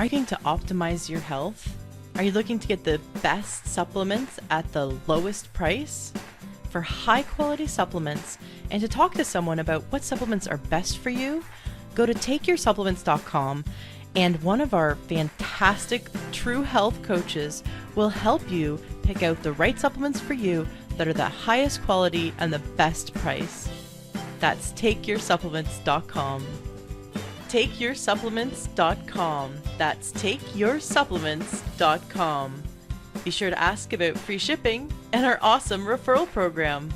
Are you going to optimize your health? Are you looking to get the best supplements at the lowest price? For high quality supplements and to talk to someone about what supplements are best for you, go to takeyoursupplements.com and one of our fantastic True Health coaches will help you pick out the right supplements for you that are the highest quality and the best price. That's takeyoursupplements.com. takeyoursupplements.com. That's takeyoursupplements.com. Be sure to ask about free shipping and our awesome referral program.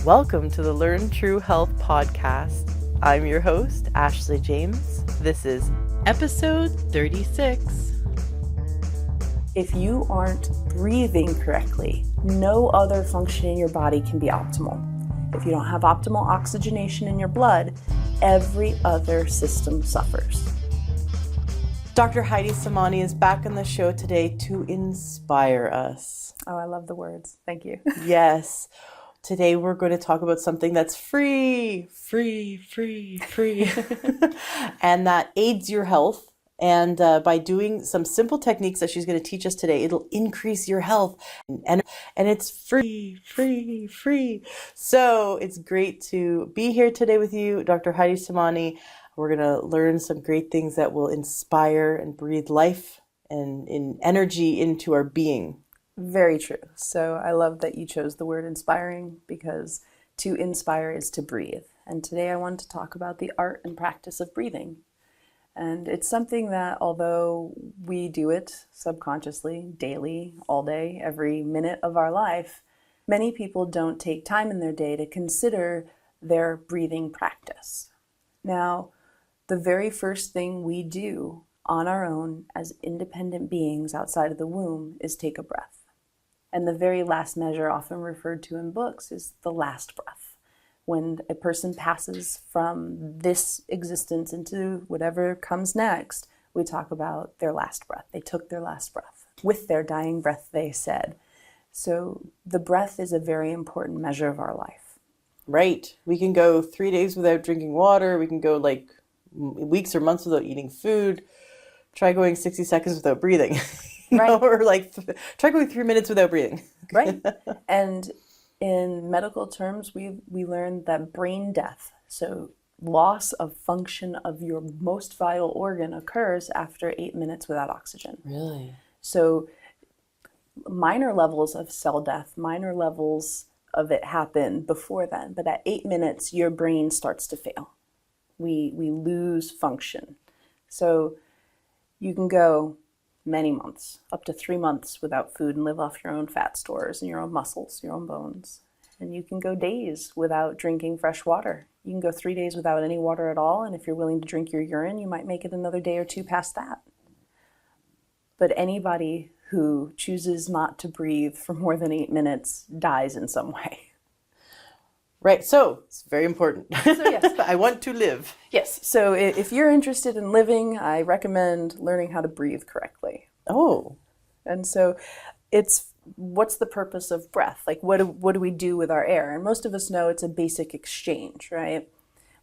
Welcome to the Learn True Health podcast. I'm your host, Ashley James. This is episode 36. If you aren't breathing correctly, no other function in your body can be optimal. If you don't have optimal oxygenation in your blood, every other system suffers. Dr. Heidi Samani is back on the show today to inspire us. Oh, I love the words. Thank you. Yes. Today we're going to talk about something that's free, and that aids your health. And by doing some simple techniques that she's going to teach us today, it'll increase your health. And it's free. So it's great to be here today with you, Dr. Heidi Samani. We're going to learn some great things that will inspire and breathe life and in energy into our being. Very true. So I love that you chose the word inspiring, because to inspire is to breathe. And today I want to talk about the art and practice of breathing. And it's something that, although we do it subconsciously, daily, all day, every minute of our life, many people don't take time in their day to consider their breathing practice. Now, the very first thing we do on our own as independent beings outside of the womb is take a breath. And the very last measure, often referred to in books, is the last breath. When a person passes from this existence into whatever comes next, we talk about their last breath. They took their last breath. With their dying breath, they said. So the breath is a very important measure of our life. Right. We can go 3 days without drinking water. We can go like weeks or months without eating food. Try going 60 seconds without breathing. Right. Or like try going 3 minutes without breathing. Right. And in medical terms, we learned that brain death, so loss of function of your most vital organ, occurs after 8 minutes without oxygen. Really? So minor levels of cell death, minor levels of it happen before then, but at 8 minutes, your brain starts to fail. We lose function. So you can go many months, up to 3 months without food and live off your own fat stores and your own muscles, your own bones. And you can go days without drinking fresh water. You can go 3 days without any water at all. And if you're willing to drink your urine, you might make it another day or two past that. But anybody who chooses not to breathe for more than 8 minutes dies in some way. Right. So it's very important. So yes. I want to live. Yes. So if you're interested in living, I recommend learning how to breathe correctly. Oh. And so what's the purpose of breath? Like, what do we do with our air? And most of us know it's a basic exchange, right?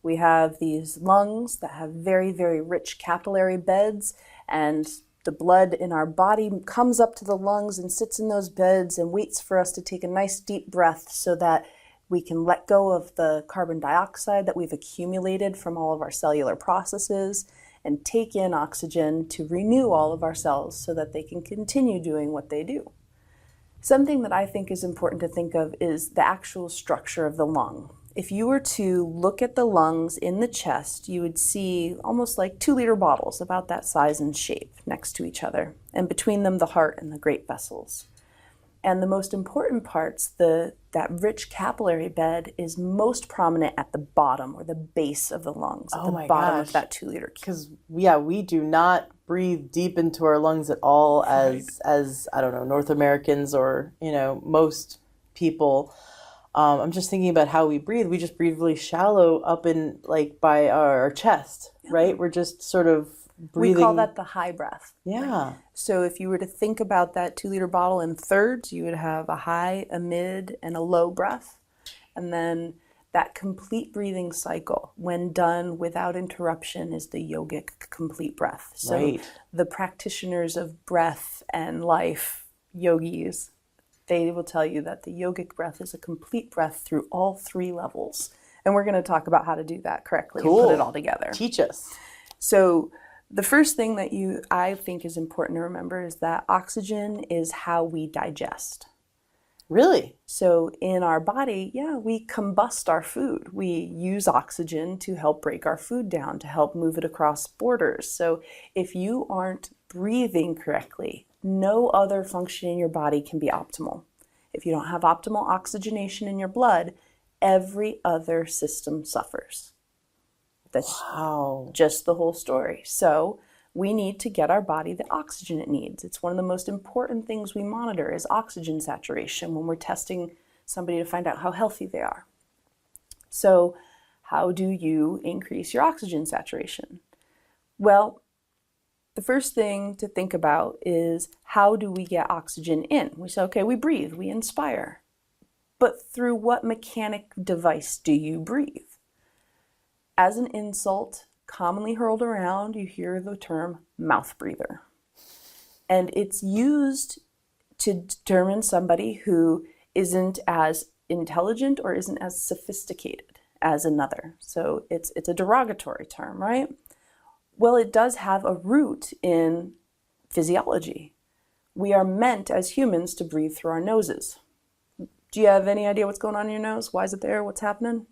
We have these lungs that have very, very rich capillary beds, and the blood in our body comes up to the lungs and sits in those beds and waits for us to take a nice deep breath so that we can let go of the carbon dioxide that we've accumulated from all of our cellular processes and take in oxygen to renew all of our cells so that they can continue doing what they do. Something that I think is important to think of is the actual structure of the lung. If you were to look at the lungs in the chest, you would see almost like 2-liter bottles, about that size and shape, next to each other, and between them the heart and the great vessels. And the most important parts, that rich capillary bed, is most prominent at the bottom or the base of the lungs, at the bottom of that 2-liter. Because we do not breathe deep into our lungs at all as I don't know, North Americans or, most people. I'm just thinking about how we breathe. We just breathe really shallow up in by our chest, right? We're just sort of breathing. We call that the high breath. Yeah. So if you were to think about that 2-liter bottle in thirds, you would have a high, a mid, and a low breath. And then That complete breathing cycle, when done without interruption, is the yogic complete breath. So Right. the practitioners of breath and life, yogis, they will tell you that the yogic breath is a complete breath through all three levels. And we're going to talk about how to do that correctly and put it all together. Teach us. So the first thing that I think is important to remember is that oxygen is how we digest. Really? So in our body, we combust our food. We use oxygen to help break our food down, to help move it across borders. So if you aren't breathing correctly, no other function in your body can be optimal. If you don't have optimal oxygenation in your blood, every other system suffers. That's just the whole story. So we need to get our body the oxygen it needs. It's one of the most important things we monitor is oxygen saturation when we're testing somebody to find out how healthy they are. So how do you increase your oxygen saturation? Well, the first thing to think about is how do we get oxygen in? We say, okay, we breathe, we inspire. But through what mechanic device do you breathe? As an insult, commonly hurled around, you hear the term mouth breather. And it's used to determine somebody who isn't as intelligent or isn't as sophisticated as another. So it's a derogatory term, right? Well, it does have a root in physiology. We are meant as humans to breathe through our noses. Do you have any idea what's going on in your nose? Why is it there? What's happening?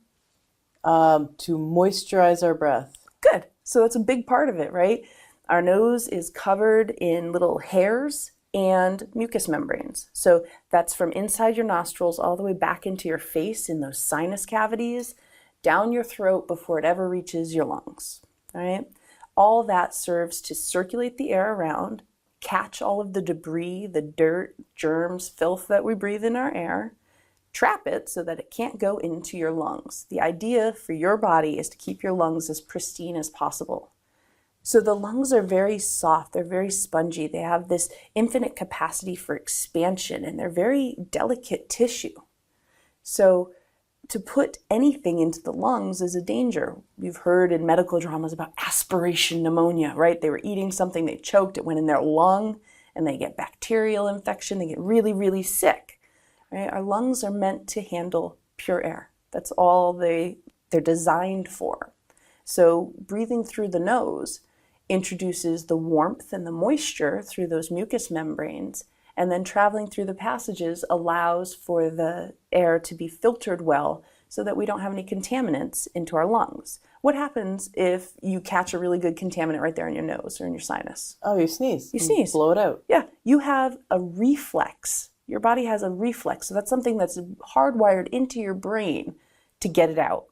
To moisturize our breath. Good. So that's a big part of it, right? Our nose is covered in little hairs and mucous membranes. So that's from inside your nostrils all the way back into your face in those sinus cavities, down your throat before it ever reaches your lungs, all right? All that serves to circulate the air around, catch all of the debris, the dirt, germs, filth that we breathe in our air, trap it so that it can't go into your lungs. The idea for your body is to keep your lungs as pristine as possible. So the lungs are very soft, they're very spongy, they have this infinite capacity for expansion, and they're very delicate tissue. So to put anything into the lungs is a danger. You've heard in medical dramas about aspiration pneumonia, right? They were eating something, they choked, it went in their lung, and they get bacterial infection, they get really, really sick. Right? Our lungs are meant to handle pure air. That's all they're designed for. So breathing through the nose introduces the warmth and the moisture through those mucous membranes, and then traveling through the passages allows for the air to be filtered well so that we don't have any contaminants into our lungs. What happens if you catch a really good contaminant right there in your nose or in your sinus? Oh, you sneeze. You sneeze. Blow it out. Yeah, you have a reflex. Your body has a reflex, so that's something that's hardwired into your brain to get it out.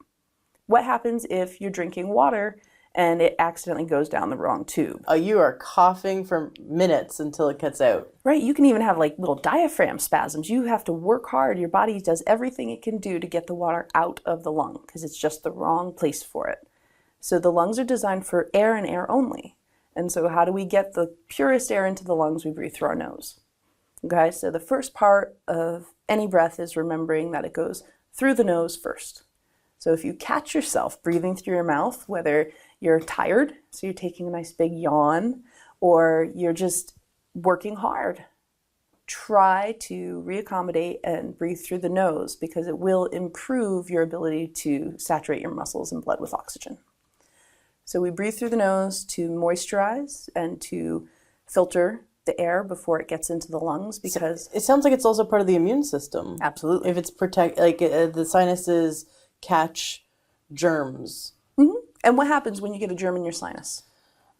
What happens if you're drinking water and it accidentally goes down the wrong tube? Oh, you are coughing for minutes until it gets out. Right, you can even have like little diaphragm spasms. You have to work hard. Your body does everything it can do to get the water out of the lung because it's just the wrong place for it. So the lungs are designed for air and air only. And so how do we get the purest air into the lungs? We breathe through our nose. Okay, so the first part of any breath is remembering that it goes through the nose first. So if you catch yourself breathing through your mouth, whether you're tired, so you're taking a nice big yawn, or you're just working hard, try to reaccommodate and breathe through the nose because it will improve your ability to saturate your muscles and blood with oxygen. So we breathe through the nose to moisturize and to filter the air before it gets into the lungs because it sounds like it's also part of the immune system. Absolutely. If it's the sinuses catch germs. Mm-hmm. And what happens when you get a germ in your sinus?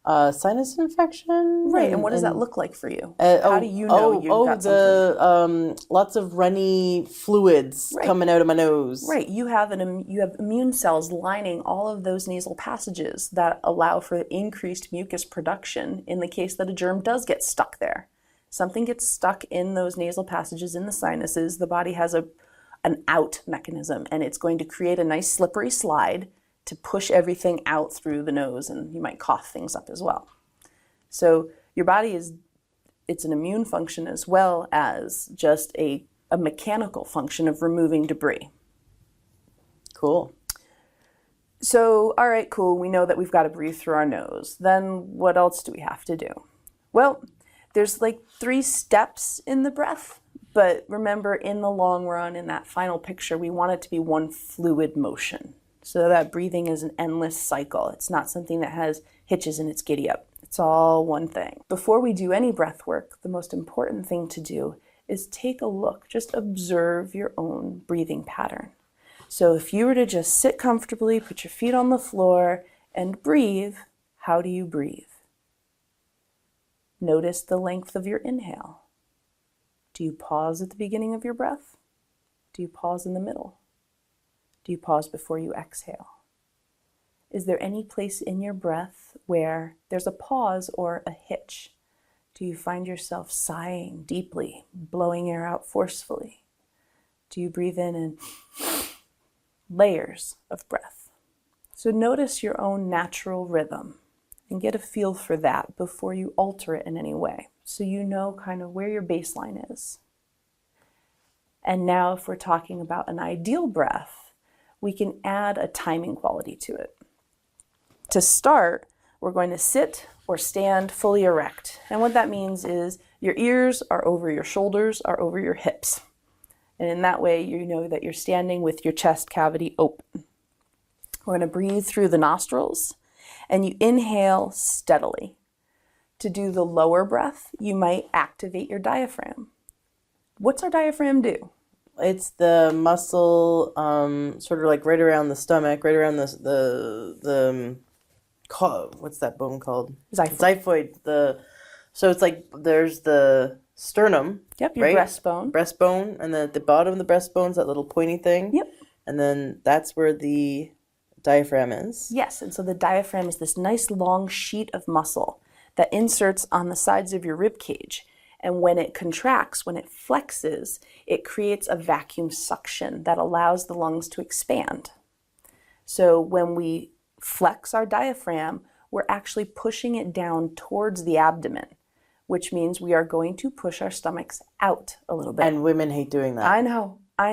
Sinus infection. Right. And what does that look like for you? How do you know you've got something? Lots of runny fluids coming out of my nose. Right. You have immune cells lining all of those nasal passages that allow for increased mucus production in the case that a germ does get stuck there. Something gets stuck in those nasal passages in the sinuses. The body has an out mechanism, and it's going to create a nice slippery slide to push everything out through the nose, and you might cough things up as well. So your body it's an immune function as well as just a mechanical function of removing debris. Cool. So, all right, cool. We know that we've got to breathe through our nose. Then what else do we have to do? Well, there's like 3 steps in the breath, but remember, in the long run, in that final picture, we want it to be one fluid motion. So that breathing is an endless cycle. It's not something that has hitches and it's giddy up. It's all one thing. Before we do any breath work, the most important thing to do is take a look. Just observe your own breathing pattern. So if you were to just sit comfortably, put your feet on the floor, and breathe, how do you breathe? Notice the length of your inhale. Do you pause at the beginning of your breath? Do you pause in the middle? Do you pause before you exhale? Is there any place in your breath where there's a pause or a hitch? Do you find yourself sighing deeply, blowing air out forcefully? Do you breathe in and layers of breath? So notice your own natural rhythm and get a feel for that before you alter it in any way, so you know kind of where your baseline is. And now if we're talking about an ideal breath, we can add a timing quality to it. To start, we're going to sit or stand fully erect. And what that means is your ears are over your shoulders, are over your hips. And in that way, you know that you're standing with your chest cavity open. We're going to breathe through the nostrils, and you inhale steadily. To do the lower breath, you might activate your diaphragm. What's our diaphragm do? It's the muscle, sort of like right around the stomach, right around what's that bone called? Xiphoid. So it's like there's the sternum. Yep, your right? breastbone. Breastbone, and then at the bottom of the breastbone's that little pointy thing. Yep. And then that's where the diaphragm is. Yes, and so the diaphragm is this nice long sheet of muscle that inserts on the sides of your rib cage. And when it contracts, when it flexes, it creates a vacuum suction that allows the lungs to expand. So when we flex our diaphragm, we're actually pushing it down towards the abdomen, which means we are going to push our stomachs out a little bit. And women hate doing that. I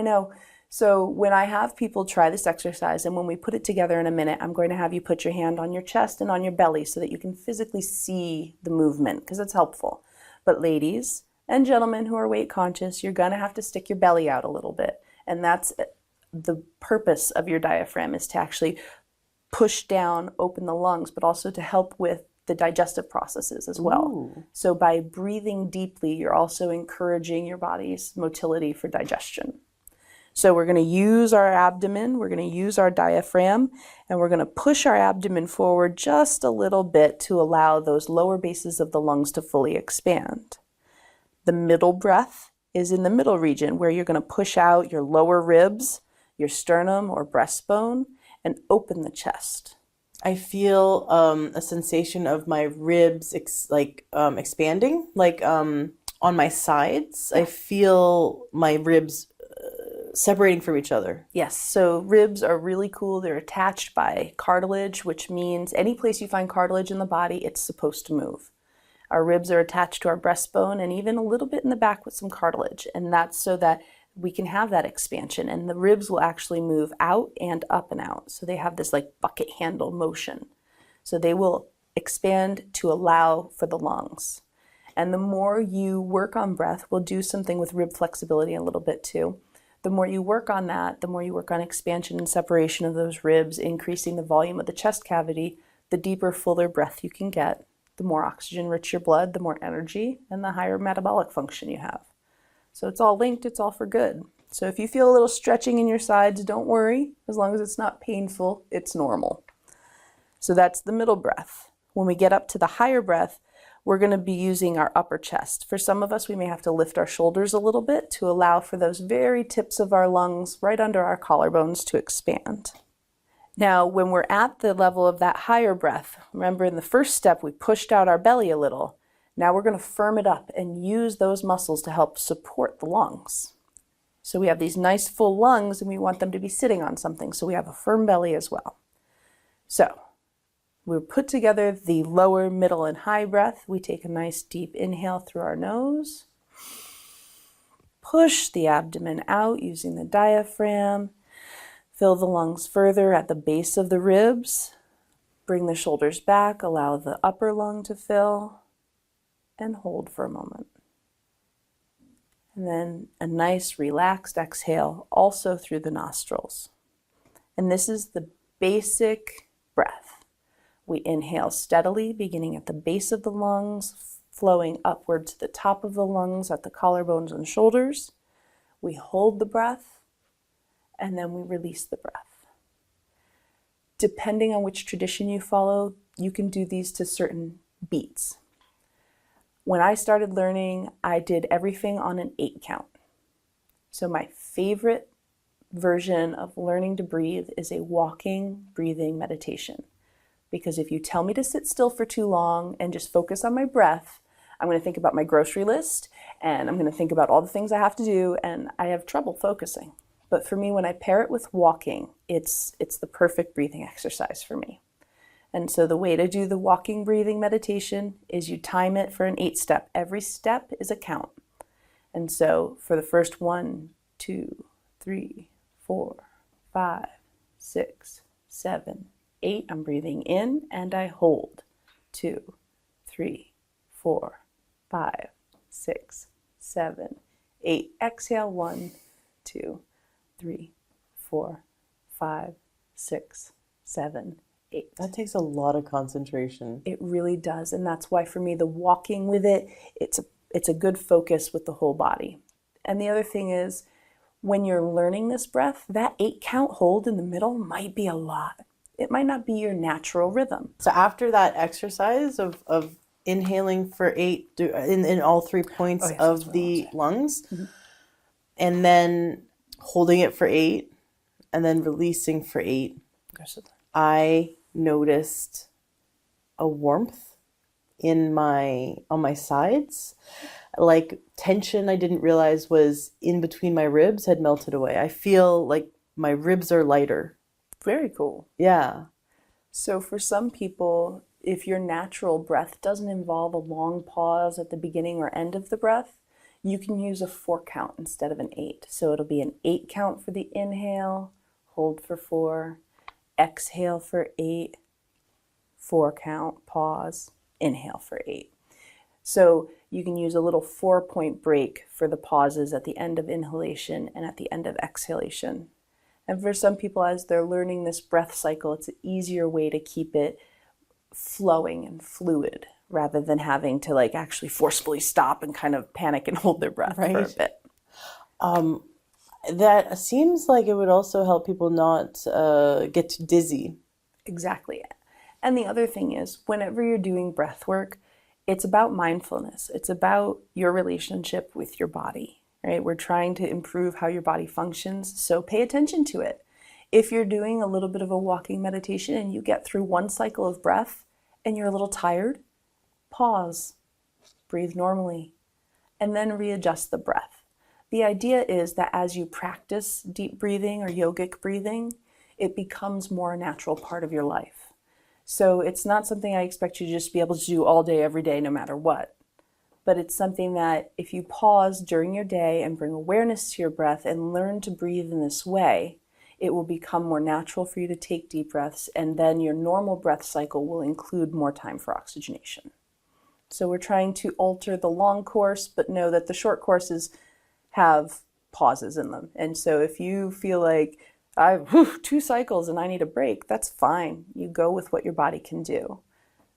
know. So when I have people try this exercise, and when we put it together in a minute, I'm going to have you put your hand on your chest and on your belly so that you can physically see the movement, because it's helpful. But ladies and gentlemen who are weight conscious, you're going to have to stick your belly out a little bit. And that's the purpose of your diaphragm, is to actually push down, open the lungs, but also to help with the digestive processes as well. Ooh. So by breathing deeply, you're also encouraging your body's motility for digestion. So we're going to use our abdomen, we're going to use our diaphragm, and we're going to push our abdomen forward just a little bit to allow those lower bases of the lungs to fully expand. The middle breath is in the middle region, where you're going to push out your lower ribs, your sternum or breastbone, and open the chest. I feel a sensation of my ribs expanding, on my sides. I feel my ribs separating from each other. Yes, so ribs are really cool. They're attached by cartilage, which means any place you find cartilage in the body, it's supposed to move. Our ribs are attached to our breastbone and even a little bit in the back with some cartilage. And that's so that we can have that expansion, and the ribs will actually move out and up and out. So they have this like bucket handle motion. So they will expand to allow for the lungs. And the more you work on breath, we'll do something with rib flexibility a little bit too. The more you work on that, the more you work on expansion and separation of those ribs, increasing the volume of the chest cavity, the deeper, fuller breath you can get, the more oxygen-rich your blood, the more energy, and the higher metabolic function you have. So it's all linked, it's all for good. So if you feel a little stretching in your sides, don't worry. As long as it's not painful, it's normal. So that's the middle breath. When we get up to the higher breath, we're going to be using our upper chest. For some of us, we may have to lift our shoulders a little bit to allow for those very tips of our lungs right under our collarbones to expand. Now, when we're at the level of that higher breath, remember in the first step, we pushed out our belly a little. Now we're going to firm it up and use those muscles to help support the lungs. So we have these nice full lungs and we want them to be sitting on something. So we have a firm belly as well. So we put together the lower, middle, and high breath. We take a nice deep inhale through our nose. Push the abdomen out using the diaphragm. Fill the lungs further at the base of the ribs. Bring the shoulders back, allow the upper lung to fill, and hold for a moment. And then a nice relaxed exhale also through the nostrils. And this is the basic breath. We inhale steadily, beginning at the base of the lungs, flowing upward to the top of the lungs at the collarbones and shoulders. We hold the breath, and then we release the breath. Depending on which tradition you follow, you can do these to certain beats. When I started learning, I did everything on an 8 count. So my favorite version of learning to breathe is a walking, breathing meditation. Because if you tell me to sit still for too long and just focus on my breath, I'm going to think about my grocery list, and I'm going to think about all the things I have to do, and I have trouble focusing. But for me, when I pair it with walking, it's the perfect breathing exercise for me. And so the way to do the walking breathing meditation is you time it for an 8-step. Every step is a count. And so for the first 1, 2, 3, 4, 5, 6, 7, 8, I'm breathing in and I hold. 2, 3, 4, 5, 6, 7, 8. Exhale. 1, 2, 3, 4, 5, 6, 7, 8. That takes a lot of concentration. It really does. And that's why for me, the walking with it, it's a good focus with the whole body. And the other thing is, when you're learning this breath, that 8 count hold in the middle might be a lot. It might not be your natural rhythm. So after that exercise of inhaling for 8 in all 3 points of the lungs, and then holding it for 8, and then releasing for 8, I noticed a warmth on my sides. Like tension I didn't realize was in between my ribs had melted away. I feel like my ribs are lighter. Very cool. Yeah. So for some people, if your natural breath doesn't involve a long pause at the beginning or end of the breath, you can use a 4 count instead of an 8. So it'll be an 8 count for the inhale, hold for 4, exhale for 8, 4 count, pause, inhale for 8. So you can use a little 4-point break for the pauses at the end of inhalation and at the end of exhalation. And for some people, as they're learning this breath cycle, it's an easier way to keep it flowing and fluid rather than having to actually forcefully stop and kind of panic and hold their breath for a bit. That seems like it would also help people not get too dizzy. Exactly. And the other thing is, whenever you're doing breath work, it's about mindfulness. It's about your relationship with your body, right? We're trying to improve how your body functions, so pay attention to it. If you're doing a little bit of a walking meditation and you get through one cycle of breath and you're a little tired, pause, breathe normally, and then readjust the breath. The idea is that as you practice deep breathing or yogic breathing, it becomes more a natural part of your life. So it's not something I expect you to just be able to do all day, every day, no matter what. But it's something that if you pause during your day and bring awareness to your breath and learn to breathe in this way, it will become more natural for you to take deep breaths, and then your normal breath cycle will include more time for oxygenation. So we're trying to alter the long course, but know that the short courses have pauses in them. And so if you feel like I've 2 cycles and I need a break, that's fine. You go with what your body can do.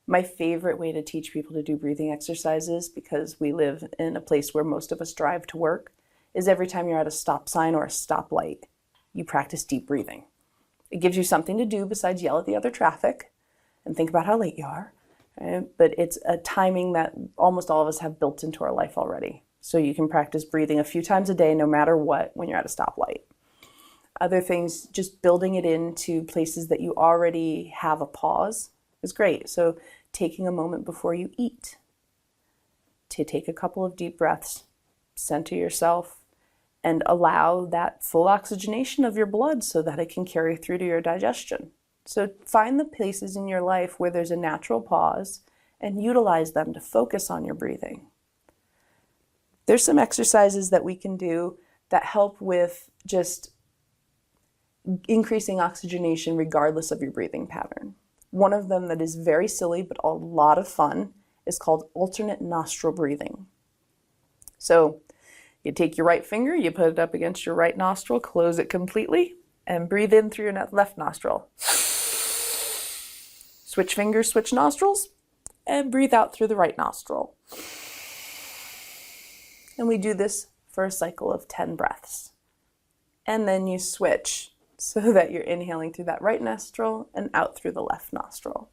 My favorite way to teach people to do breathing exercises, because we live in a place where most of us drive to work, is every time you're at a stop sign or a stoplight, you practice deep breathing. It gives you something to do besides yell at the other traffic and think about how late you are. Right? But it's a timing that almost all of us have built into our life already. So you can practice breathing a few times a day, no matter what, when you're at a stoplight. Other things, just building it into places that you already have a pause is great. So taking a moment before you eat to take a couple of deep breaths, center yourself, and allow that full oxygenation of your blood so that it can carry through to your digestion. So find the places in your life where there's a natural pause and utilize them to focus on your breathing. There's some exercises that we can do that help with just increasing oxygenation regardless of your breathing pattern. One of them that is very silly but a lot of fun is called alternate nostril breathing. So you take your right finger, you put it up against your right nostril, close it completely, and breathe in through your left nostril. Switch fingers, switch nostrils, and breathe out through the right nostril. And we do this for a cycle of 10 breaths. And then you switch so that you're inhaling through that right nostril and out through the left nostril.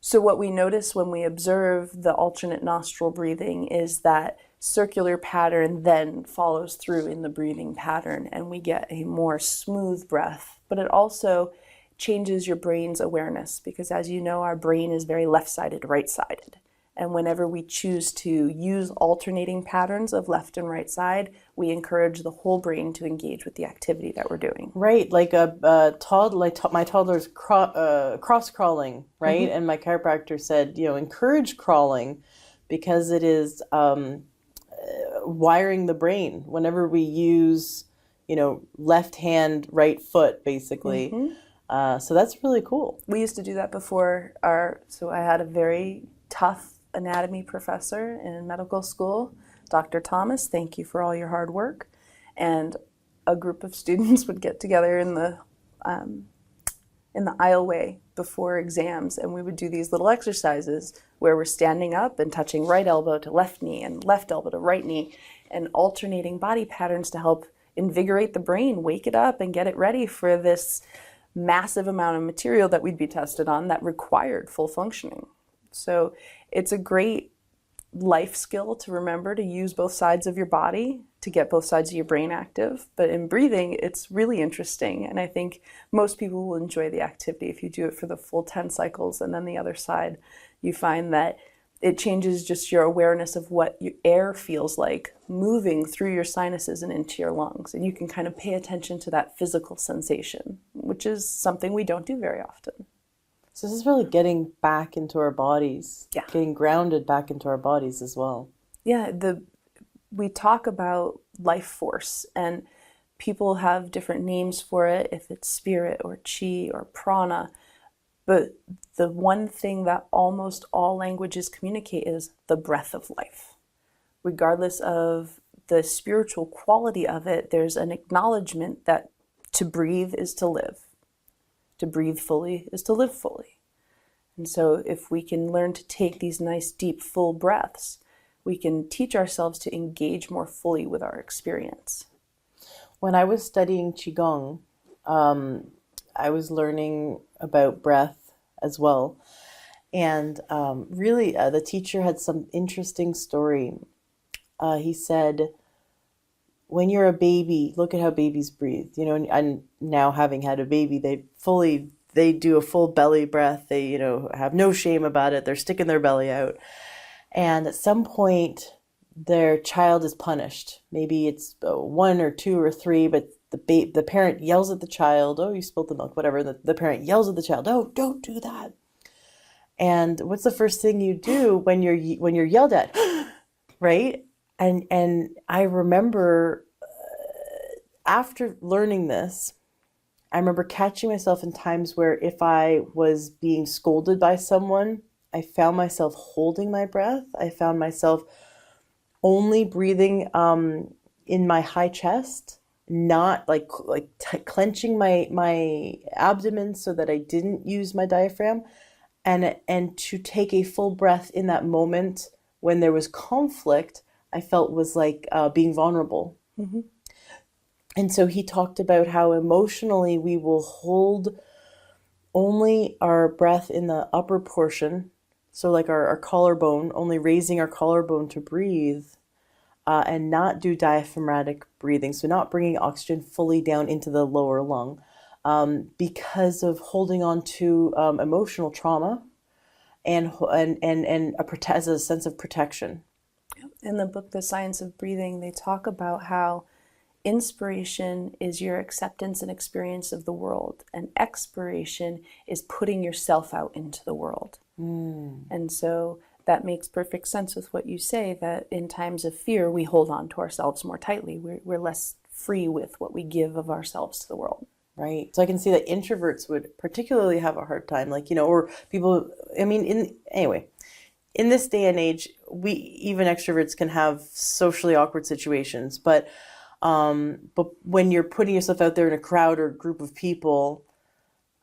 So what we notice when we observe the alternate nostril breathing is that circular pattern then follows through in the breathing pattern, and we get a more smooth breath. But it also changes your brain's awareness because, as you know, our brain is very left-sided, right-sided. And whenever we choose to use alternating patterns of left and right side, we encourage the whole brain to engage with the activity that we're doing. Right, like a toddler, my toddler's cross crawling, right? And my chiropractor said, encourage crawling because it is wiring the brain. Whenever we use, left hand, right foot, basically. So that's really cool. We used to do that before so I had a very tough anatomy professor in medical school, Dr. Thomas. Thank you for all your hard work. And a group of students would get together in the aisleway before exams, and we would do these little exercises where we're standing up and touching right elbow to left knee and left elbow to right knee, and alternating body patterns to help invigorate the brain, wake it up, and get it ready for this massive amount of material that we'd be tested on that required full functioning. So it's a great life skill to remember to use both sides of your body to get both sides of your brain active. But in breathing, it's really interesting. And I think most people will enjoy the activity if you do it for the full 10 cycles. And then the other side, you find that it changes just your awareness of what your air feels like moving through your sinuses and into your lungs. And you can kind of pay attention to that physical sensation, which is something we don't do very often. So this is really getting back into our bodies, getting grounded back into our bodies as well. Yeah, we talk about life force, and people have different names for it, if it's spirit or chi or prana. But the one thing that almost all languages communicate is the breath of life. Regardless of the spiritual quality of it, there's an acknowledgement that to breathe is to live. To breathe fully is to live fully. And so if we can learn to take these nice, deep, full breaths, we can teach ourselves to engage more fully with our experience. When I was studying Qigong, I was learning about breath as well. And really, the teacher had some interesting story. He said, when you're a baby, look at how babies breathe. And now having had a baby, they do a full belly breath. They, have no shame about it. They're sticking their belly out. And at some point, their child is punished. Maybe it's 1 or 2 or 3, but the parent yells at the child, "Oh, you spilled the milk," whatever. The parent yells at the child, "Oh, don't do that." And what's the first thing you do when you're yelled at, right? And I remember after learning this, I remember catching myself in times where if I was being scolded by someone, I found myself holding my breath. I found myself only breathing in my high chest, not clenching my abdomen so that I didn't use my diaphragm, and to take a full breath in that moment when there was conflict, I felt was like being vulnerable. Mm-hmm. And so he talked about how emotionally we will hold only our breath in the upper portion, so like our collarbone, only raising our collarbone to breathe, and not do diaphragmatic breathing, so not bringing oxygen fully down into the lower lung, because of holding on to emotional trauma and as a sense of protection. In the book, The Science of Breathing, they talk about how inspiration is your acceptance and experience of the world, and expiration is putting yourself out into the world. And so that makes perfect sense with what you say, that in times of fear, we hold on to ourselves more tightly. We're less free with what we give of ourselves to the world. Right. So I can see that introverts would particularly have a hard time, like, or people, I mean, anyway, in this day and age, even extroverts can have socially awkward situations, but when you're putting yourself out there in a crowd or group of people,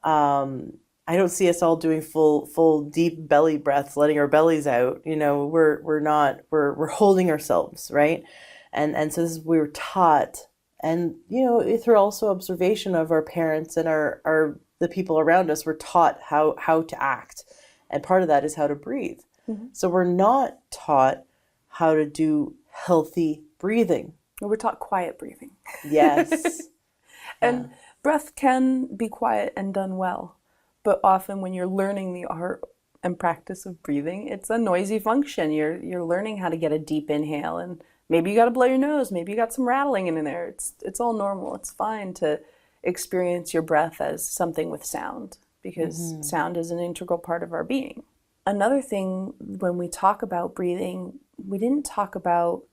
I don't see us all doing full deep belly breaths, letting our bellies out. We're not, we're holding ourselves, right? And so we were taught, and through also observation of our parents and our the people around us, we're taught how to act, and part of that is how to breathe. So we're not taught how to do healthy breathing. We're taught quiet breathing. Yes. And breath can be quiet and done well, but often when you're learning the art and practice of breathing, it's a noisy function. You're learning how to get a deep inhale, and maybe you got to blow your nose, maybe you got some rattling in there. It's all normal. It's fine to experience your breath as something with sound, because sound is an integral part of our being. Another thing, when we talk about breathing, we didn't talk about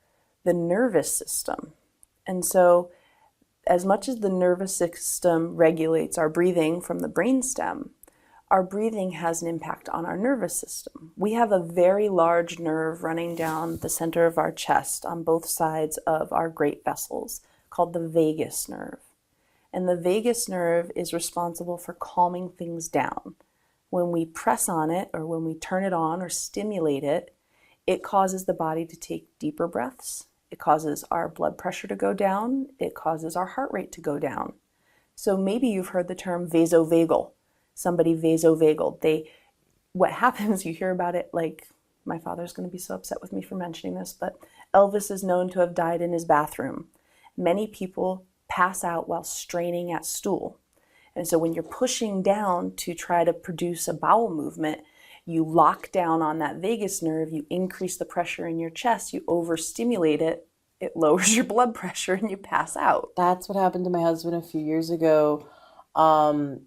the nervous system. And so as much as the nervous system regulates our breathing from the brainstem, our breathing has an impact on our nervous system. We have a very large nerve running down the center of our chest on both sides of our great vessels called the vagus nerve. And the vagus nerve is responsible for calming things down. When we press on it, or when we turn it on or stimulate it, it causes the body to take deeper breaths. It causes our blood pressure to go down. It causes our heart rate to go down. So maybe you've heard the term vasovagal. Somebody vasovagal. What happens, you hear about it, like, my father's going to be so upset with me for mentioning this, but Elvis is known to have died in his bathroom. Many people pass out while straining at stool. And so when you're pushing down to try to produce a bowel movement, you lock down on that vagus nerve, you increase the pressure in your chest, you overstimulate it, it lowers your blood pressure, and you pass out. That's what happened to my husband a few years ago. And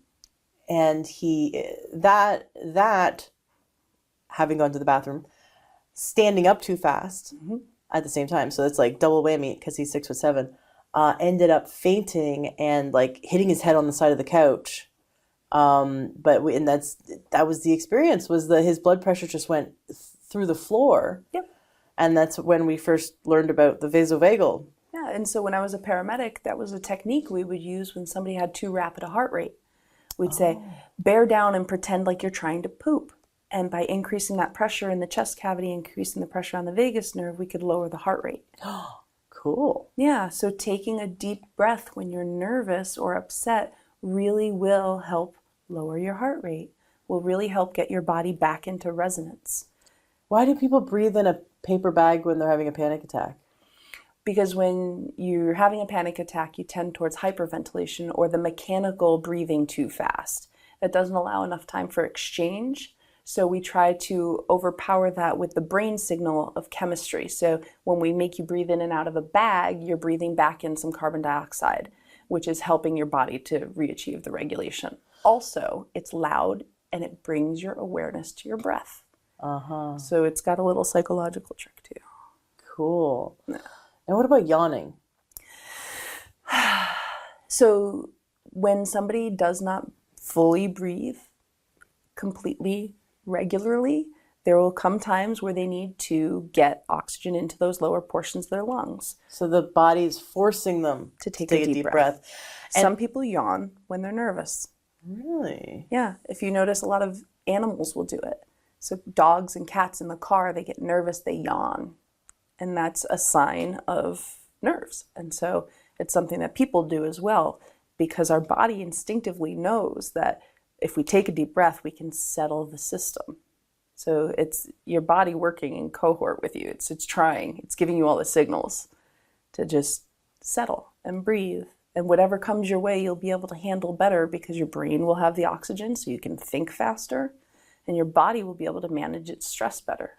that having gone to the bathroom, standing up too fast at the same time, so it's like double whammy because he's 6'7", ended up fainting and like hitting his head on the side of the couch. That was the experience, was that his blood pressure just went through the floor. Yep. And that's when we first learned about the vasovagal. Yeah, and so when I was a paramedic, that was a technique we would use when somebody had too rapid a heart rate. We'd say, bear down and pretend like you're trying to poop. And by increasing that pressure in the chest cavity, increasing the pressure on the vagus nerve, we could lower the heart rate. Cool. Yeah, so taking a deep breath when you're nervous or upset really will help lower your heart rate, will really help get your body back into resonance. Why do people breathe in a paper bag when they're having a panic attack? Because when you're having a panic attack, you tend towards hyperventilation or the mechanical breathing too fast. That doesn't allow enough time for exchange. So we try to overpower that with the brain signal of chemistry. So when we make you breathe in and out of a bag, you're breathing back in some carbon dioxide, which is helping your body to re-achieve the regulation. Also, it's loud and it brings your awareness to your breath. So it's got a little psychological trick too. Cool. Yeah. And what about yawning? So when somebody does not fully breathe completely regularly, there will come times where they need to get oxygen into those lower portions of their lungs. So the body's forcing them to take a deep breath. And some people yawn when they're nervous. Really? Yeah. If you notice, a lot of animals will do it. So dogs and cats in the car, they get nervous, they yawn. And that's a sign of nerves. And so it's something that people do as well, because our body instinctively knows that if we take a deep breath, we can settle the system. So it's your body working in cohort with you. It's trying. It's giving you all the signals to just settle and breathe. And whatever comes your way, you'll be able to handle better because your brain will have the oxygen so you can think faster, and your body will be able to manage its stress better.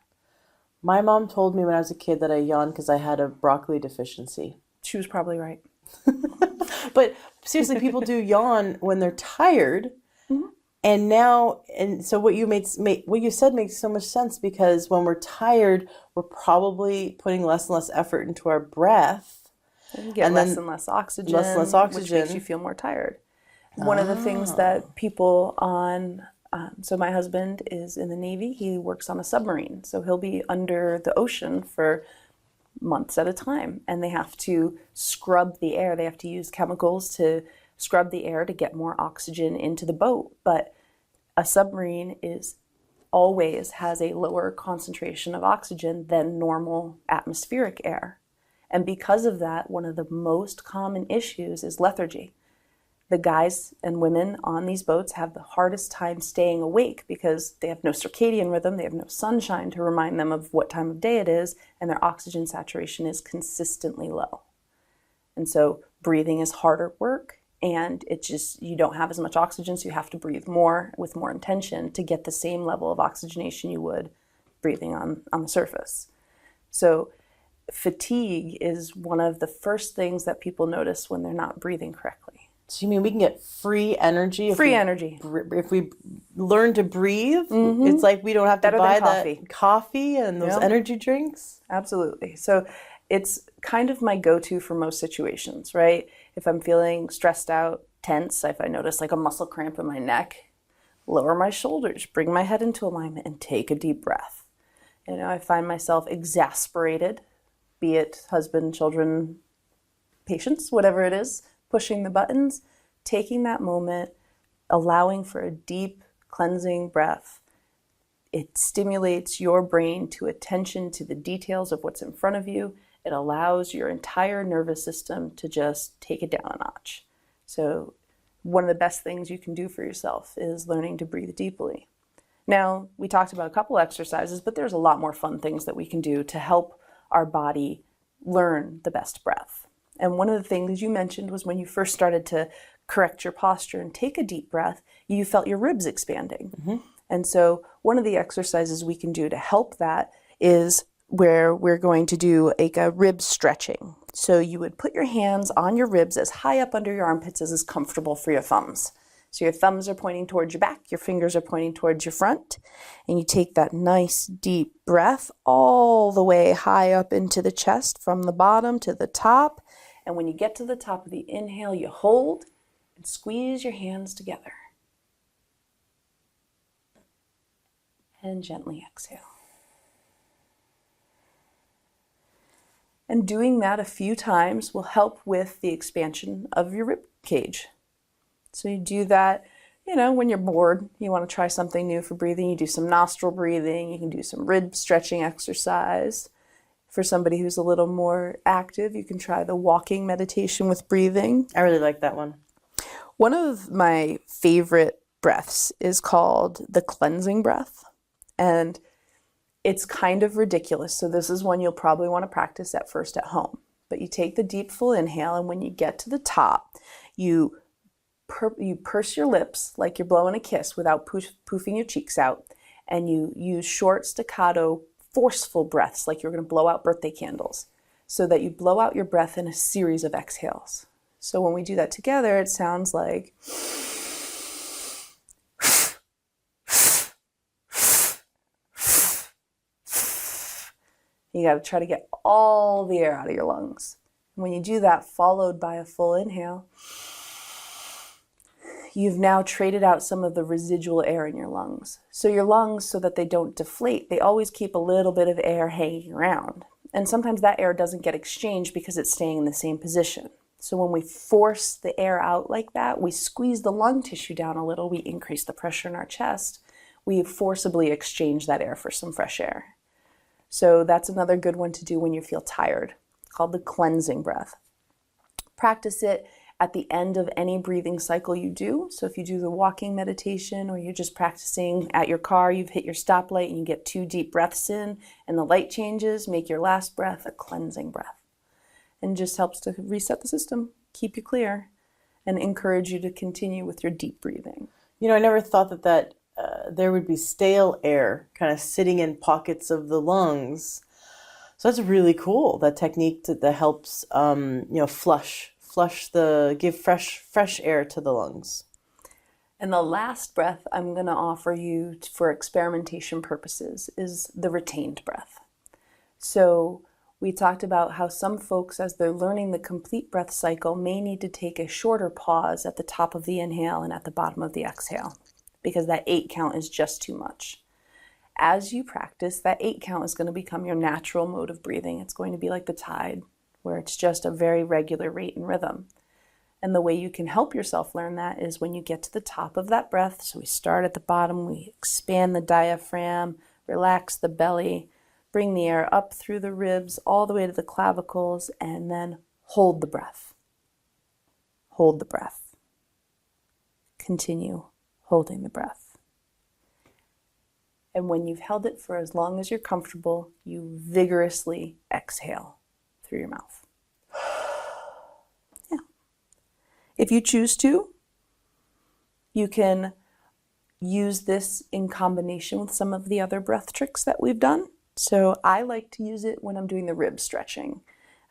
My mom told me when I was a kid that I yawned because I had a broccoli deficiency. She was probably right. But seriously, people do yawn when they're tired. And so what you said makes so much sense, because when we're tired, we're probably putting less and less effort into our breath. And you get less and less oxygen, which makes you feel more tired. One of the things that people on, so my husband is in the Navy, he works on a submarine. So he'll be under the ocean for months at a time, and they have to scrub the air. They have to use chemicals to scrub the air to get more oxygen into the boat. But a submarine is always has a lower concentration of oxygen than normal atmospheric air. And because of that, one of the most common issues is lethargy. The guys and women on these boats have the hardest time staying awake because they have no circadian rhythm, they have no sunshine to remind them of what time of day it is, and their oxygen saturation is consistently low. And so breathing is harder work, and you don't have as much oxygen, so you have to breathe more with more intention to get the same level of oxygenation you would breathing on the surface. So fatigue is one of the first things that people notice when they're not breathing correctly. So you mean we can get free energy? If we learn to breathe? Mm-hmm. It's like we don't have to buy that coffee and those energy drinks? Absolutely. So it's kind of my go-to for most situations, right? If I'm feeling stressed out, tense, if I notice like a muscle cramp in my neck, lower my shoulders, bring my head into alignment, and take a deep breath. I find myself exasperated, be it husband, children, patients, whatever it is, pushing the buttons, taking that moment, allowing for a deep cleansing breath. It stimulates your brain to attention to the details of what's in front of you. It allows your entire nervous system to just take it down a notch. So one of the best things you can do for yourself is learning to breathe deeply. Now, we talked about a couple exercises, but there's a lot more fun things that we can do to help our body learn the best breath. And one of the things you mentioned was when you first started to correct your posture and take a deep breath, you felt your ribs expanding. Mm-hmm. And so one of the exercises we can do to help that is where we're going to do a rib stretching. So you would put your hands on your ribs as high up under your armpits as is comfortable for your thumbs. So your thumbs are pointing towards your back, your fingers are pointing towards your front, and you take that nice deep breath all the way high up into the chest from the bottom to the top. And when you get to the top of the inhale, you hold and squeeze your hands together. And gently exhale. And doing that a few times will help with the expansion of your rib cage. So you do that, when you're bored, you want to try something new for breathing, you do some nostril breathing, you can do some rib stretching exercise. For somebody who's a little more active, you can try the walking meditation with breathing. I really like that one. One of my favorite breaths is called the cleansing breath. And it's kind of ridiculous. So this is one you'll probably want to practice at first at home. But you take the deep full inhale, and when you get to the top, you purse your lips like you're blowing a kiss without poofing your cheeks out. And you use short staccato forceful breaths like you're going to blow out birthday candles, so that you blow out your breath in a series of exhales. So when we do that together, it sounds like you got to try to get all the air out of your lungs. And when you do that, followed by a full inhale, you've now traded out some of the residual air in your lungs. So your lungs, so that they don't deflate, they always keep a little bit of air hanging around. And sometimes that air doesn't get exchanged because it's staying in the same position. So when we force the air out like that, we squeeze the lung tissue down a little, we increase the pressure in our chest, we forcibly exchange that air for some fresh air. So that's another good one to do when you feel tired, called the cleansing breath. Practice it at the end of any breathing cycle you do. So if you do the walking meditation, or you're just practicing at your car, you've hit your stoplight and you get 2 deep breaths in and the light changes, make your last breath a cleansing breath. And just helps to reset the system, keep you clear, and encourage you to continue with your deep breathing. I never thought that there would be stale air kind of sitting in pockets of the lungs. So that's really cool, that technique that helps, give fresh air to the lungs. And the last breath I'm going to offer you for experimentation purposes is the retained breath. So We talked about how some folks, as they're learning the complete breath cycle, may need to take a shorter pause at the top of the inhale and at the bottom of the exhale, because that 8 count is just too much. As you practice, that 8 count is going to become your natural mode of breathing. It's going to be like the tide, where it's just a very regular rate and rhythm. And the way you can help yourself learn that is when you get to the top of that breath. So we start at the bottom, we expand the diaphragm, relax the belly, bring the air up through the ribs all the way to the clavicles, and then hold the breath. Hold the breath. Continue holding the breath. And when you've held it for as long as you're comfortable, you vigorously exhale through your mouth. Yeah. If you choose to, you can use this in combination with some of the other breath tricks that we've done. So I like to use it when I'm doing the rib stretching.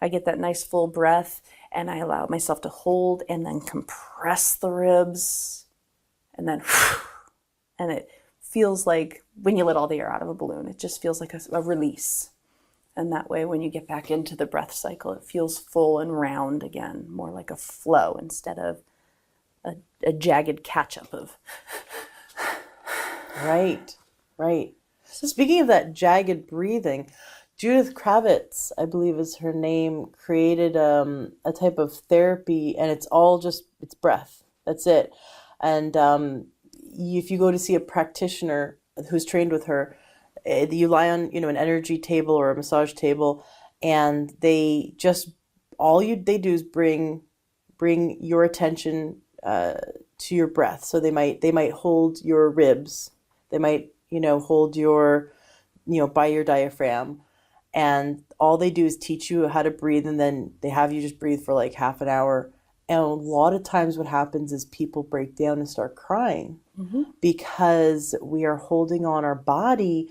I get that nice full breath and I allow myself to hold and then compress the ribs, and then and it feels like when you let all the air out of a balloon, it just feels like a release. And that way, when you get back into the breath cycle, it feels full and round again, more like a flow instead of a jagged catch-up of. Right, right. So speaking of that jagged breathing, Judith Kravitz, I believe is her name, created a type of therapy, and it's breath. That's it. And if you go to see a practitioner who's trained with her, you lie on, an energy table or a massage table, and they do is bring your attention to your breath. So they might hold your ribs, they might hold your by your diaphragm, and all they do is teach you how to breathe, and then they have you just breathe for like half an hour. And a lot of times what happens is people break down and start crying, because we are holding on, our body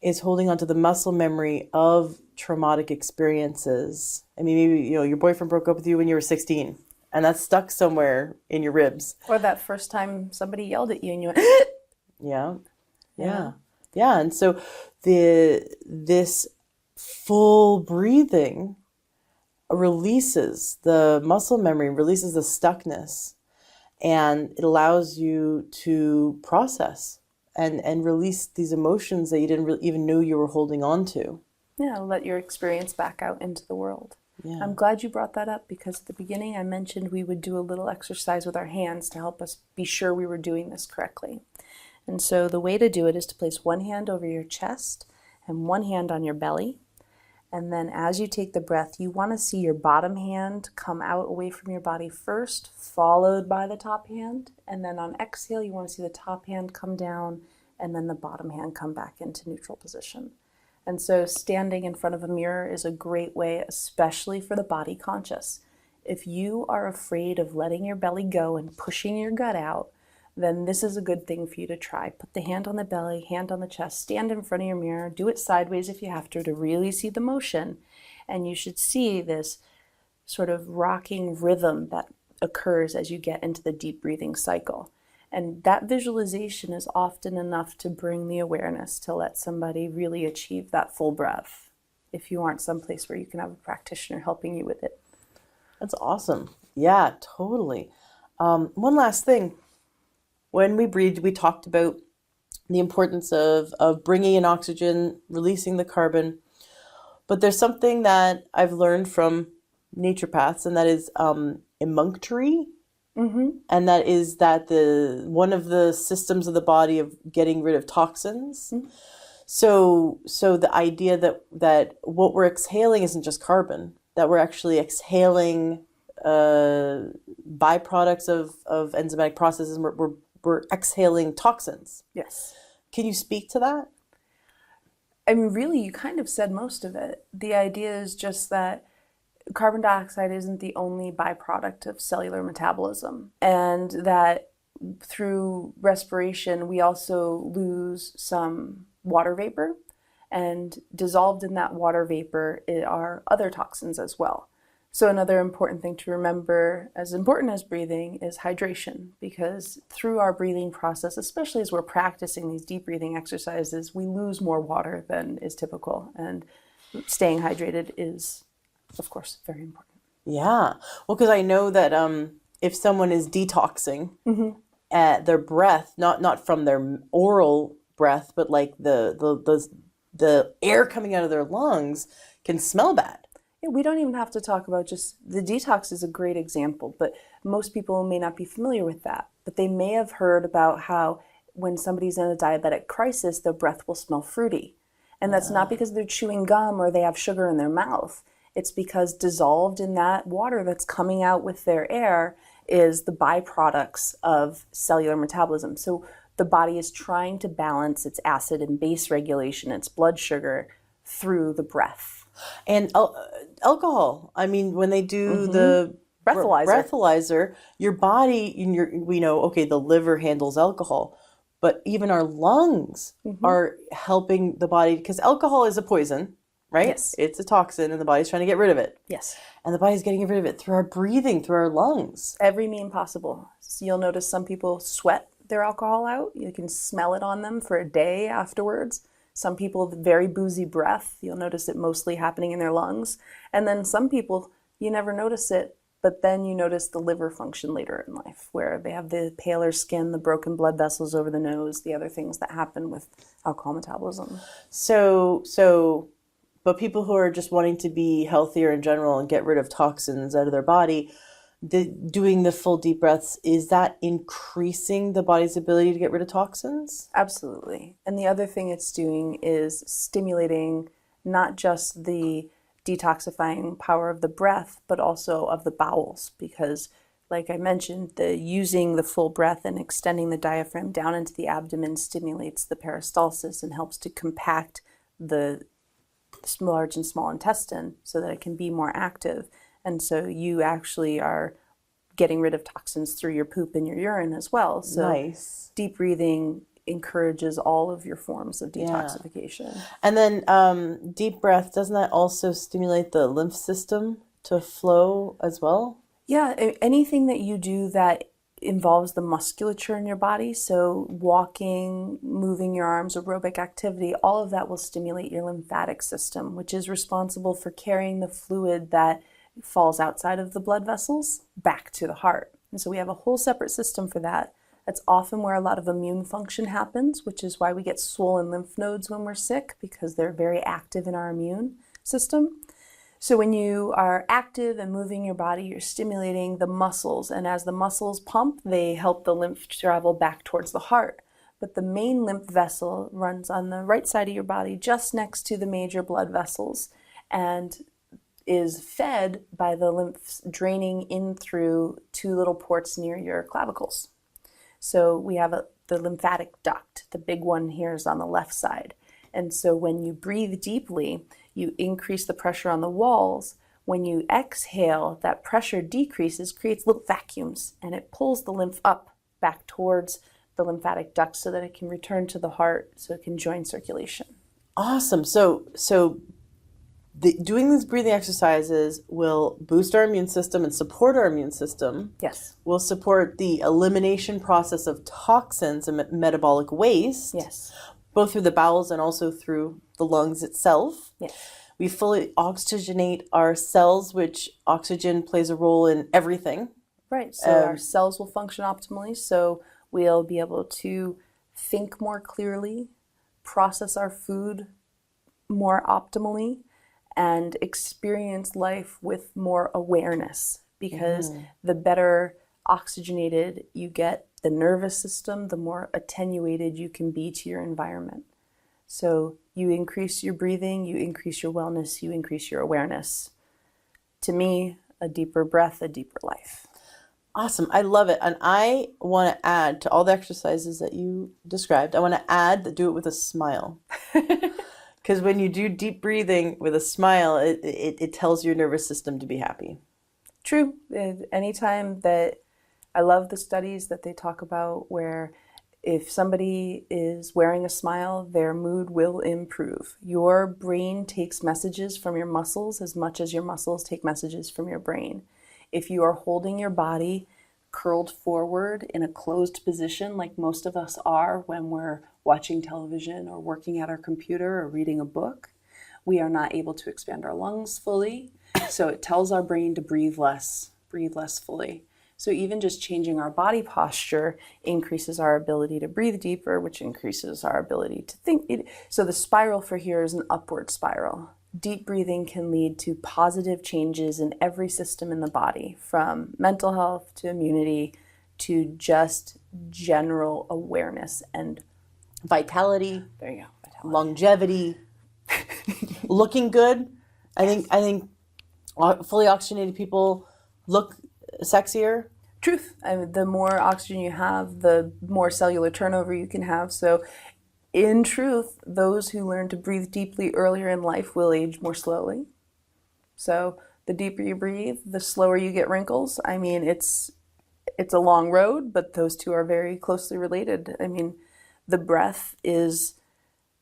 is holding on to the muscle memory of traumatic experiences. I mean, maybe, your boyfriend broke up with you when you were 16, and that's stuck somewhere in your ribs. Or that first time somebody yelled at you and you went, Yeah. And so this full breathing releases the muscle memory, releases the stuckness, and it allows you to process and release these emotions that you didn't even know you were holding on to. Yeah, let your experience back out into the world. Yeah. I'm glad you brought that up, because at the beginning I mentioned we would do a little exercise with our hands to help us be sure we were doing this correctly. And so the way to do it is to place one hand over your chest and one hand on your belly. And then as you take the breath, you want to see your bottom hand come out away from your body first, followed by the top hand. And then on exhale, you want to see the top hand come down and then the bottom hand come back into neutral position. And so standing in front of a mirror is a great way, especially for the body conscious. If you are afraid of letting your belly go and pushing your gut out, then this is a good thing for you to try. Put the hand on the belly, hand on the chest, stand in front of your mirror, do it sideways if you have to really see the motion. And you should see this sort of rocking rhythm that occurs as you get into the deep breathing cycle. And that visualization is often enough to bring the awareness to let somebody really achieve that full breath, if you aren't someplace where you can have a practitioner helping you with it. That's awesome. Yeah, totally. One last thing. When we breathed, we talked about the importance of bringing in oxygen, releasing the carbon. But there's something that I've learned from naturopaths, and that is emunctory. And that is that one of the systems of the body of getting rid of toxins. So the idea that what we're exhaling isn't just carbon, that we're actually exhaling byproducts of enzymatic processes. We're exhaling toxins. Yes. Can you speak to that? I mean, really, you kind of said most of it. The idea is just that carbon dioxide isn't the only byproduct of cellular metabolism, and that through respiration, we also lose some water vapor, and dissolved in that water vapor are other toxins as well. So another important thing to remember, as important as breathing, is hydration, because through our breathing process, especially as we're practicing these deep breathing exercises, we lose more water than is typical. And staying hydrated is, of course, very important. Yeah. Well, because I know that if someone is detoxing, their breath, not from their oral breath, but like the air coming out of their lungs can smell bad. Yeah, we don't even have to talk about just the detox is a great example, but most people may not be familiar with that. But they may have heard about how when somebody's in a diabetic crisis, their breath will smell fruity. And that's not because they're chewing gum or they have sugar in their mouth. It's because dissolved in that water that's coming out with their air is the byproducts of cellular metabolism. So the body is trying to balance its acid and base regulation, its blood sugar, through the breath. And alcohol. I mean, when they do the breathalyzer, your body, we know, okay, the liver handles alcohol, but even our lungs are helping the body, because alcohol is a poison, right? Yes. It's a toxin and the body's trying to get rid of it. Yes. And the body's getting rid of it through our breathing, through our lungs. Every mean possible. So you'll notice some people sweat their alcohol out. You can smell it on them for a day afterwards. Some people with very boozy breath, you'll notice it mostly happening in their lungs. And then some people, you never notice it, but then you notice the liver function later in life, where they have the paler skin, the broken blood vessels over the nose, the other things that happen with alcohol metabolism. But people who are just wanting to be healthier in general and get rid of toxins out of their body, doing the full deep breaths, is that increasing the body's ability to get rid of toxins? Absolutely. And the other thing it's doing is stimulating not just the detoxifying power of the breath, but also of the bowels. Because, like I mentioned, using the full breath and extending the diaphragm down into the abdomen stimulates the peristalsis and helps to compact the large and small intestine so that it can be more active. And so you actually are getting rid of toxins through your poop and your urine as well. So nice. Deep breathing encourages all of your forms of detoxification. Yeah. And then deep breath, doesn't that also stimulate the lymph system to flow as well? Yeah, anything that you do that involves the musculature in your body, so walking, moving your arms, aerobic activity, all of that will stimulate your lymphatic system, which is responsible for carrying the fluid that falls outside of the blood vessels back to the heart. And so we have a whole separate system for that. That's often where a lot of immune function happens, which is why we get swollen lymph nodes when we're sick, because they're very active in our immune system. So when you are active and moving your body, you're stimulating the muscles. And as the muscles pump, they help the lymph travel back towards the heart. But the main lymph vessel runs on the right side of your body, just next to the major blood vessels, and is fed by the lymph draining in through two little ports near your clavicles. So we have the lymphatic duct. The big one here is on the left side. And so when you breathe deeply, you increase the pressure on the walls. When you exhale, that pressure decreases, creates little vacuums, and it pulls the lymph up back towards the lymphatic duct so that it can return to the heart, so it can join circulation. Awesome. So doing these breathing exercises will boost our immune system and support our immune system. Yes. Will support the elimination process of toxins and metabolic waste. Yes. Both through the bowels and also through the lungs itself. Yes. We fully oxygenate our cells, which oxygen plays a role in everything. Right. So our cells will function optimally. So we'll be able to think more clearly, process our food more optimally, and experience life with more awareness. Because the better oxygenated you get the nervous system, the more attenuated you can be to your environment. So you increase your breathing, you increase your wellness, you increase your awareness. To me, a deeper breath, a deeper life. Awesome. I love it. And I want to add to all the exercises that you described, I want to add that do it with a smile. Because when you do deep breathing with a smile, it tells your nervous system to be happy. True. Anytime that I love the studies that they talk about where if somebody is wearing a smile, their mood will improve. Your brain takes messages from your muscles as much as your muscles take messages from your brain. If you are holding your body curled forward in a closed position, like most of us are when we're watching television or working at our computer or reading a book, we are not able to expand our lungs fully. So it tells our brain to breathe less fully. So even just changing our body posture increases our ability to breathe deeper, which increases our ability to think. So the spiral for here is an upward spiral. Deep breathing can lead to positive changes in every system in the body, from mental health to immunity to just general awareness and Vitality. there you go. Vitality. Longevity. Looking good. I think fully oxygenated people look sexier. Truth. The more oxygen you have, the more cellular turnover you can have. So in truth, those who learn to breathe deeply earlier in life will age more slowly. So the deeper you breathe, the slower you get wrinkles. I mean, it's a long road, but those two are very closely related. I mean, the breath is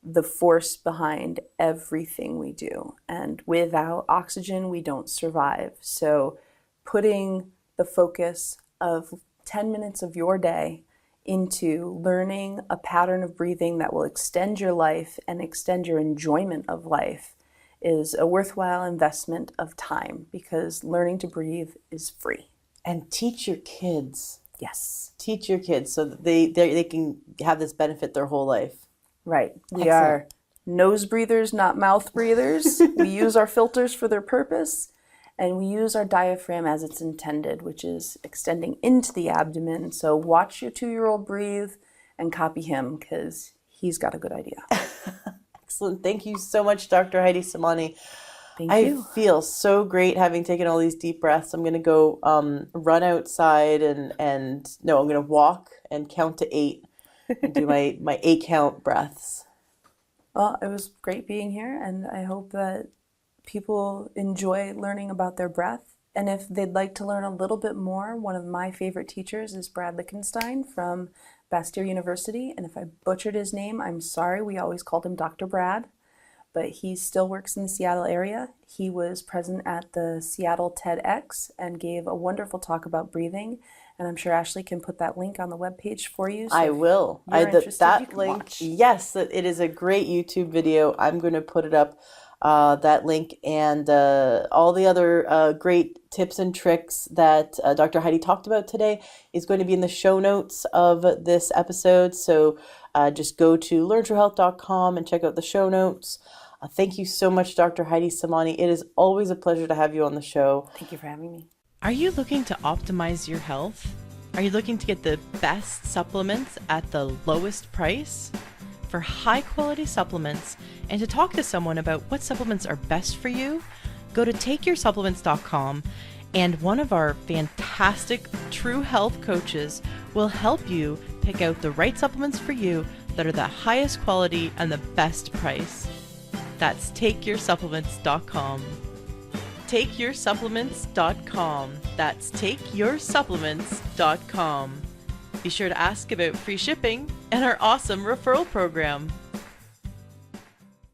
the force behind everything we do. And without oxygen, we don't survive. So putting the focus of 10 minutes of your day into learning a pattern of breathing that will extend your life and extend your enjoyment of life is a worthwhile investment of time, because learning to breathe is free. And teach your kids. Yes. Teach your kids so that they can have this benefit their whole life. Right. We Excellent. are nose breathers, not mouth breathers. We use our filters for their purpose, and we use our diaphragm as it's intended, which is extending into the abdomen. So watch your 2-year-old breathe and copy him, because he's got a good idea. Excellent. Thank you so much, Dr. Heidi Samani. Thank you. I feel so great having taken all these deep breaths. I'm going to go run outside and I'm going to walk and count to 8 and do my 8 count breaths. Well, it was great being here, and I hope that people enjoy learning about their breath. And if they'd like to learn a little bit more, one of my favorite teachers is Brad Lichtenstein from Bastyr University. And if I butchered his name, I'm sorry. We always called him Dr. Brad, but he still works in the Seattle area. He was present at the Seattle TEDx and gave a wonderful talk about breathing. And I'm sure Ashley can put that link on the webpage for you. So I will. If you're interested, you can link. watch. Yes, it is a great YouTube video. I'm going to put it up. That link and all the other great tips and tricks that Dr. Heidi talked about today is going to be in the show notes of this episode. So just go to learntruehealth.com and check out the show notes. Thank you so much, Dr. Heidi Samani. It is always a pleasure to have you on the show. Thank you for having me. Are you looking to optimize your health? Are you looking to get the best supplements at the lowest price? For high quality supplements and to talk to someone about what supplements are best for you, go to takeyoursupplements.com, and one of our fantastic True Health coaches will help you pick out the right supplements for you that are the highest quality and the best price. That's takeyoursupplements.com. Takeyoursupplements.com. That's takeyoursupplements.com. Be sure to ask about free shipping and our awesome referral program.